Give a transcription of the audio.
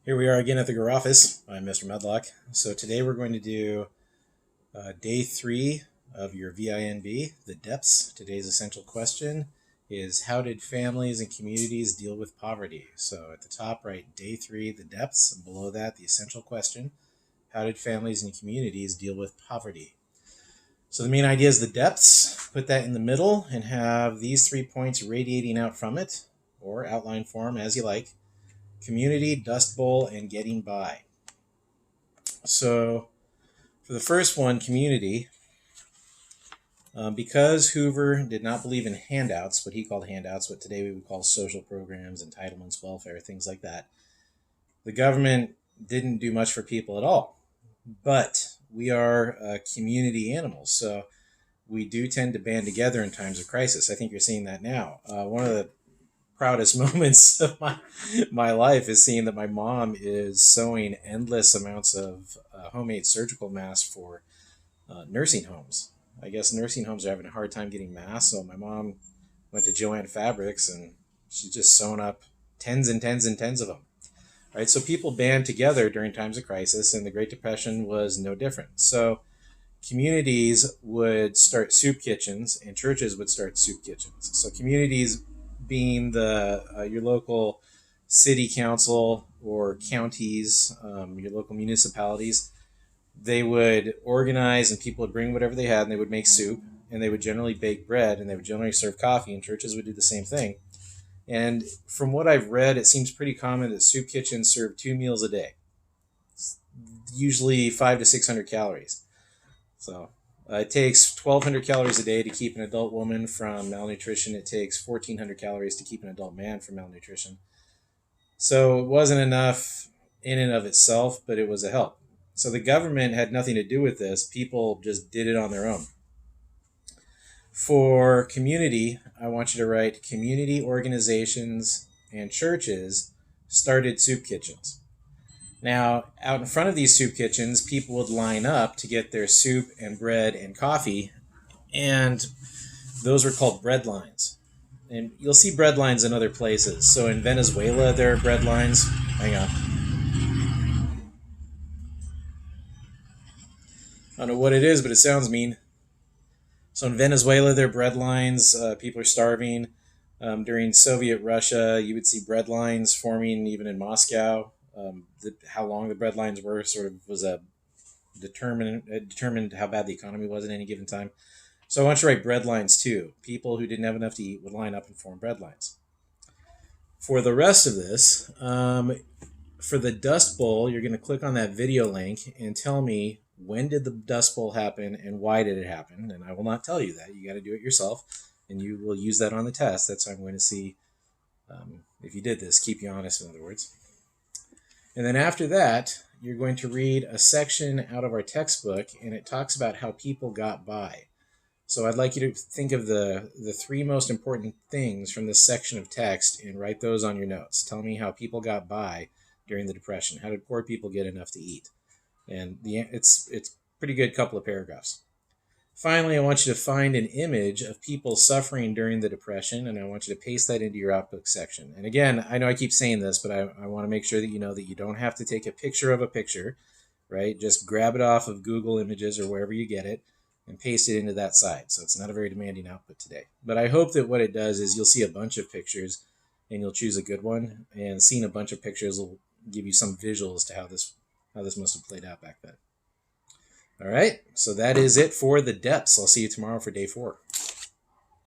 Here we are again at the Gar office. I'm Mr. Medlock. So today we're going to do day 3 of your VINB, the depths. Today's essential question is, how did families and communities deal with poverty? So at the top, write day 3, the depths, and below that, the essential question, how did families and communities deal with poverty? So the main idea is the depths. Put that in the middle and have these 3 points radiating out from it, or outline form as you like. Community, Dust Bowl, and getting by. So for the first one, community, because Hoover did not believe in handouts, what he called handouts, what today we would call social programs, entitlements, welfare, things like that, the government didn't do much for people at all. But we are community animals, so we do tend to band together in times of crisis. I think you're seeing that now. One of the proudest moments of my life is seeing that my mom is sewing endless amounts of homemade surgical masks for nursing homes. I guess nursing homes are having a hard time getting masks, so my mom went to Joann Fabrics and she's just sewn up tens and tens and tens of them. Right, so people band together during times of crisis, and the Great Depression was no different. So communities would start soup kitchens and churches would start soup kitchens. So communities being your local city council or counties, your local municipalities, they would organize and people would bring whatever they had and they would make soup and they would generally bake bread and they would generally serve coffee, and churches would do the same thing. And from what I've read, it seems pretty common that soup kitchens serve 2 meals a day, usually 500 to 600 calories. So it takes 1,200 calories a day to keep an adult woman from malnutrition. It takes 1,400 calories to keep an adult man from malnutrition. So it wasn't enough in and of itself, but it was a help. So the government had nothing to do with this. People just did it on their own. For community, I want you to write community organizations and churches started soup kitchens. Now, out in front of these soup kitchens, people would line up to get their soup and bread and coffee, and those were called bread lines. And you'll see bread lines in other places. So in Venezuela, there are bread lines. Hang on. I don't know what it is, but it sounds mean. So in Venezuela, there are bread lines. People are starving. During Soviet Russia, you would see bread lines forming even in Moscow. How long the bread lines were sort of was determined how bad the economy was at any given time. So I want you to write bread lines too. People who didn't have enough to eat would line up and form bread lines. For the rest of this, for the Dust Bowl, you're going to click on that video link and tell me, when did the Dust Bowl happen and why did it happen? And I will not tell you that. You got to do it yourself, and you will use that on the test. That's how I'm going to see if you did this. Keep you honest, in other words. And then after that, you're going to read a section out of our textbook, and it talks about how people got by. So I'd like you to think of the 3 most important things from this section of text and write those on your notes. Tell me how people got by during the Depression. How did poor people get enough to eat? And it's pretty good couple of paragraphs. Finally, I want you to find an image of people suffering during the Depression, and I want you to paste that into your outbook section. And again, I know I keep saying this, but I want to make sure that you know that you don't have to take a picture of a picture, right? Just grab it off of Google Images or wherever you get it and paste it into that site. So it's not a very demanding output today. But I hope that what it does is you'll see a bunch of pictures and you'll choose a good one, and seeing a bunch of pictures will give you some visuals to how this must have played out back then. All right, so that is it for the depths. I'll see you tomorrow for day 4.